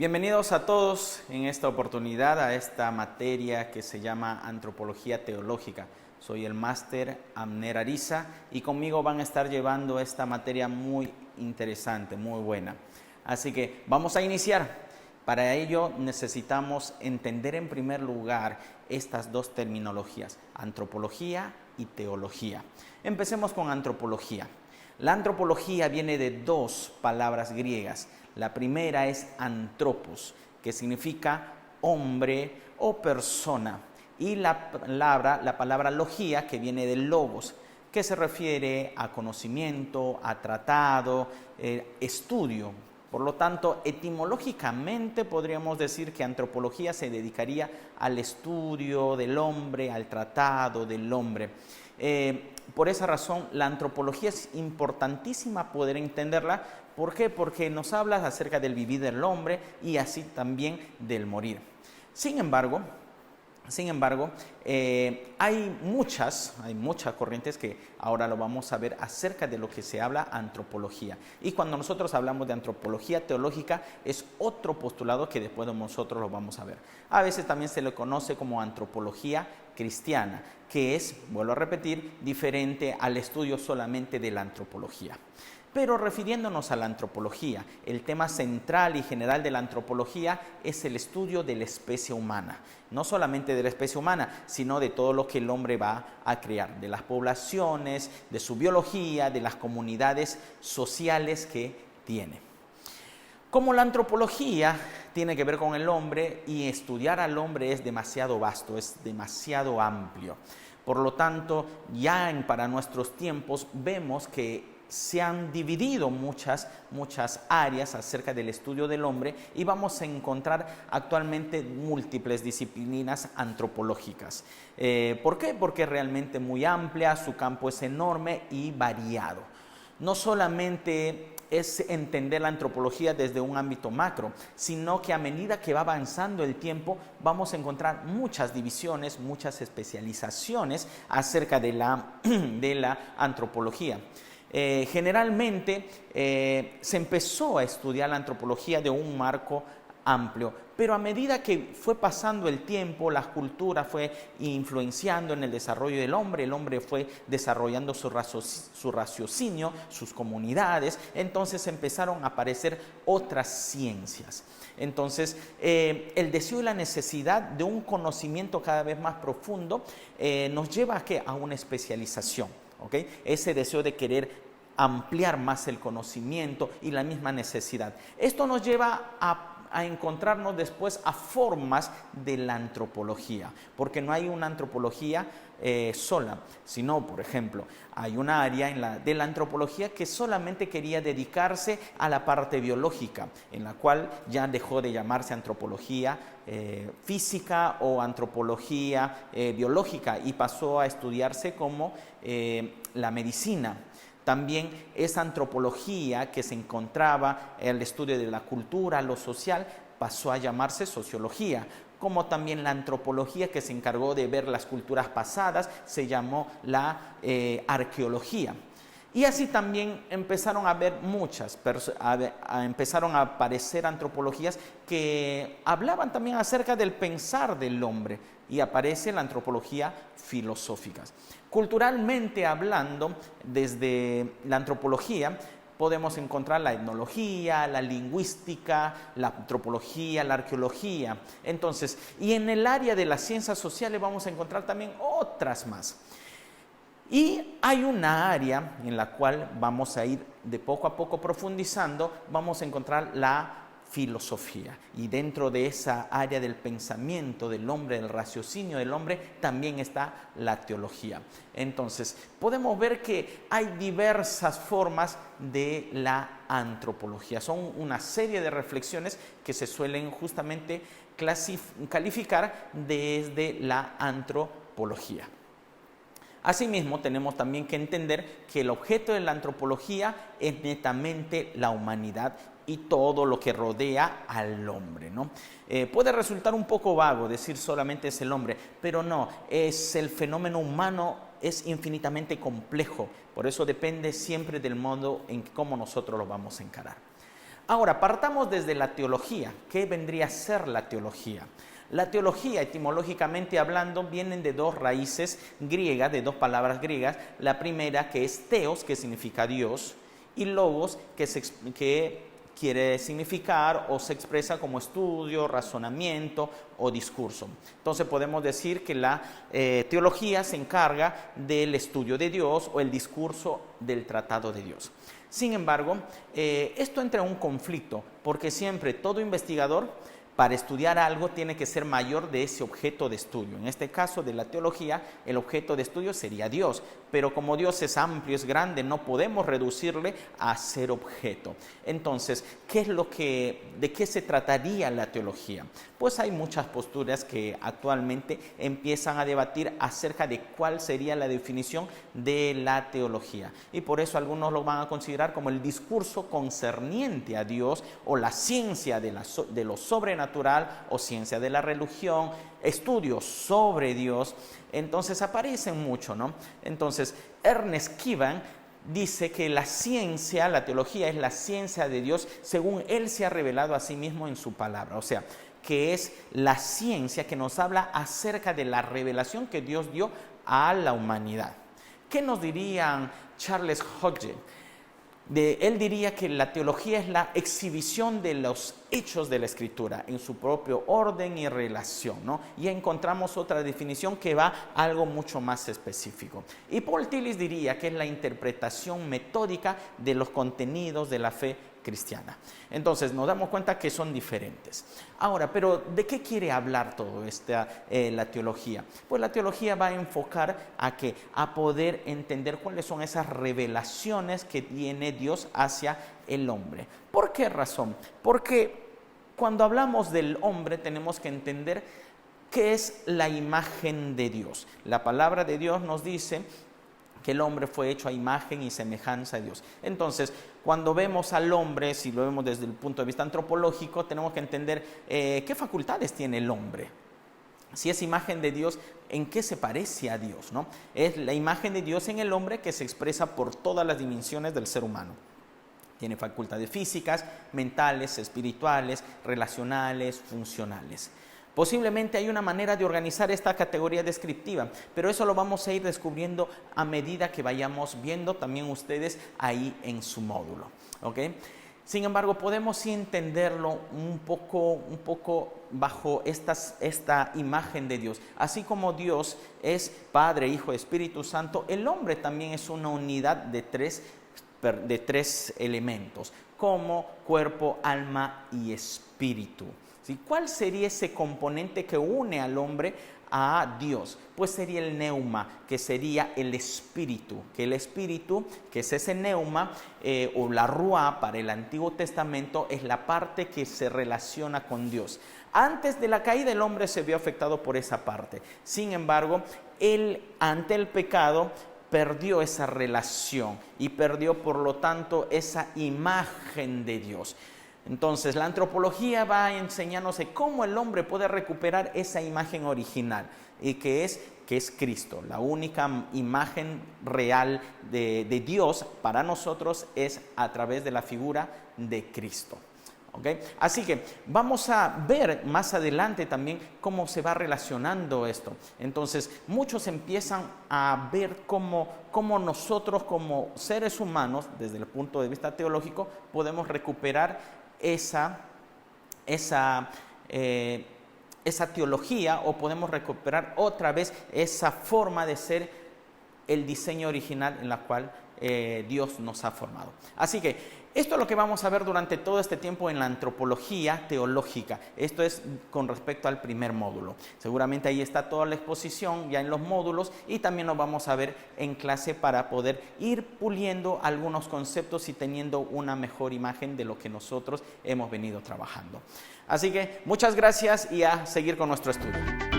Bienvenidos a todos en esta oportunidad a esta materia que se llama Antropología Teológica. Soy el máster Abner Ariza y conmigo van a estar llevando esta materia muy interesante, muy buena. Así que vamos a iniciar. Para ello necesitamos entender en primer lugar estas dos terminologías, antropología y teología. Empecemos con antropología. La antropología viene de dos palabras griegas. La primera es antropos, que significa hombre o persona. Y la palabra logía, que viene de logos, que se refiere a conocimiento, a tratado, estudio. Por lo tanto, etimológicamente podríamos decir que antropología se dedicaría al estudio del hombre, al tratado del hombre. Por esa razón, la antropología es importantísima poder entenderla. ¿Por qué? Porque nos habla acerca del vivir del hombre y así también del morir. Sin embargo, hay muchas corrientes que ahora lo vamos a ver acerca de lo que se habla antropología. Y cuando nosotros hablamos de antropología teológica es otro postulado que después nosotros lo vamos a ver. A veces también se le conoce como antropología cristiana, que es, vuelvo a repetir, diferente al estudio solamente de la antropología. Pero refiriéndonos a la antropología, el tema central y general de la antropología es el estudio de la especie humana. No solamente de la especie humana, sino de todo lo que el hombre va a crear, de las poblaciones, de su biología, de las comunidades sociales que tiene. Como la antropología tiene que ver con el hombre y estudiar al hombre es demasiado vasto, es demasiado amplio. Por lo tanto, para nuestros tiempos vemos que se han dividido muchas áreas acerca del estudio del hombre y vamos a encontrar actualmente múltiples disciplinas antropológicas. ¿Por qué? Porque es realmente muy amplia, su campo es enorme y variado. No solamente es entender la antropología desde un ámbito macro, sino que a medida que va avanzando el tiempo vamos a encontrar muchas divisiones, muchas especializaciones acerca de la antropología. Generalmente se empezó a estudiar la antropología de un marco amplio, pero a medida que fue pasando el tiempo, la cultura fue influenciando en el desarrollo del hombre, el hombre fue desarrollando su raciocinio, sus comunidades, entonces empezaron a aparecer otras ciencias. Entonces, el deseo y la necesidad de un conocimiento cada vez más profundo nos lleva a una especialización. ¿Okay? Ese deseo de querer ampliar más el conocimiento y la misma necesidad. Esto nos lleva a encontrarnos después a formas de la antropología, porque no hay una antropología sola, sino, por ejemplo, hay una área de la antropología que solamente quería dedicarse a la parte biológica, en la cual ya dejó de llamarse antropología física o antropología biológica y pasó a estudiarse como la medicina. También esa antropología que se encontraba en el estudio de la cultura, lo social, pasó a llamarse sociología, como también la antropología que se encargó de ver las culturas pasadas se llamó la arqueología. Y así también empezaron a haber empezaron a aparecer antropologías que hablaban también acerca del pensar del hombre y aparece la antropología filosófica. Culturalmente hablando, desde la antropología podemos encontrar la etnología, la lingüística, la antropología, la arqueología. Entonces, y en el área de las ciencias sociales vamos a encontrar también otras más. Y hay una área en la cual vamos a ir de poco a poco profundizando, vamos a encontrar la filosofía. Y dentro de esa área del pensamiento del hombre, del raciocinio del hombre, también está la teología. Entonces, podemos ver que hay diversas formas de la antropología. Son una serie de reflexiones que se suelen justamente calificar desde la antropología. Asimismo, tenemos también que entender que el objeto de la antropología es netamente la humanidad y todo lo que rodea al hombre, ¿no? Puede resultar un poco vago decir solamente es el hombre, pero no, es el fenómeno humano, es infinitamente complejo, por eso depende siempre del modo en cómo nosotros lo vamos a encarar. Ahora, partamos desde la teología. ¿Qué vendría a ser la teología? La teología, etimológicamente hablando, vienen de dos raíces griegas, de dos palabras griegas. La primera, que es theos, que significa Dios, y logos, que quiere significar o se expresa como estudio, razonamiento o discurso. Entonces podemos decir que la teología se encarga del estudio de Dios o el discurso del tratado de Dios. Sin embargo, esto entra en un conflicto, porque siempre todo investigador, para estudiar algo, tiene que ser mayor de ese objeto de estudio. En este caso de la teología, el objeto de estudio sería Dios, pero como Dios es amplio, es grande, no podemos reducirle a ser objeto. Entonces, ¿de qué se trataría la teología? Pues hay muchas posturas que actualmente empiezan a debatir acerca de cuál sería la definición de la teología. Y por eso algunos lo van a considerar como el discurso concerniente a Dios o la ciencia de lo sobrenatural o ciencia de la religión, estudios sobre Dios. Entonces aparecen mucho, ¿no? Entonces, Ernest Kivan dice que la ciencia, la teología es la ciencia de Dios según Él se ha revelado a sí mismo en su palabra. O sea, que es la ciencia que nos habla acerca de la revelación que Dios dio a la humanidad. ¿Qué nos dirían Charles Hodge? Él diría que la teología es la exhibición de los hechos de la Escritura en su propio orden y relación, ¿no? Y encontramos otra definición que va a algo mucho más específico. Y Paul Tillich diría que es la interpretación metódica de los contenidos de la fe cristiana. Entonces nos damos cuenta que son diferentes. Ahora, pero ¿de qué quiere hablar todo la teología? Pues la teología va a enfocar a poder entender cuáles son esas revelaciones que tiene Dios hacia el hombre. ¿Por qué razón? Porque cuando hablamos del hombre tenemos que entender qué es la imagen de Dios. La palabra de Dios nos dice que el hombre fue hecho a imagen y semejanza de Dios. Entonces, cuando vemos al hombre, si lo vemos desde el punto de vista antropológico, tenemos que entender qué facultades tiene el hombre. Si es imagen de Dios, ¿en qué se parece a Dios, ¿no? Es la imagen de Dios en el hombre que se expresa por todas las dimensiones del ser humano. Tiene facultades físicas, mentales, espirituales, relacionales, funcionales. Posiblemente hay una manera de organizar esta categoría descriptiva, pero eso lo vamos a ir descubriendo a medida que vayamos viendo también ustedes ahí en su módulo, ¿ok? Sin embargo, podemos entenderlo un poco bajo esta imagen de Dios. Así como Dios es Padre, Hijo, Espíritu Santo, el hombre también es una unidad de tres elementos, como cuerpo, alma y espíritu. ¿Sí? ¿Cuál sería ese componente que une al hombre a Dios? Pues sería el neuma, que sería el espíritu, que es ese neuma o la ruá para el Antiguo Testamento, es la parte que se relaciona con Dios. Antes de la caída el hombre se vio afectado por esa parte. Sin embargo, ante el pecado perdió esa relación y perdió por lo tanto esa imagen de Dios. Entonces la antropología va a enseñarnos cómo el hombre puede recuperar esa imagen original y que es Cristo. La única imagen real de Dios para nosotros es a través de la figura de Cristo. ¿Okay? Así que vamos a ver más adelante también cómo se va relacionando esto. Entonces muchos empiezan a ver cómo nosotros como seres humanos, desde el punto de vista teológico, podemos recuperar esa teología, o podemos recuperar otra vez esa forma de ser el diseño original en la cual Dios nos ha formado. Así que esto es lo que vamos a ver durante todo este tiempo en la antropología teológica. Esto es con respecto al primer módulo. Seguramente ahí está toda la exposición ya en los módulos, y también lo vamos a ver en clase para poder ir puliendo algunos conceptos y teniendo una mejor imagen de lo que nosotros hemos venido trabajando. Así que muchas gracias y a seguir con nuestro estudio.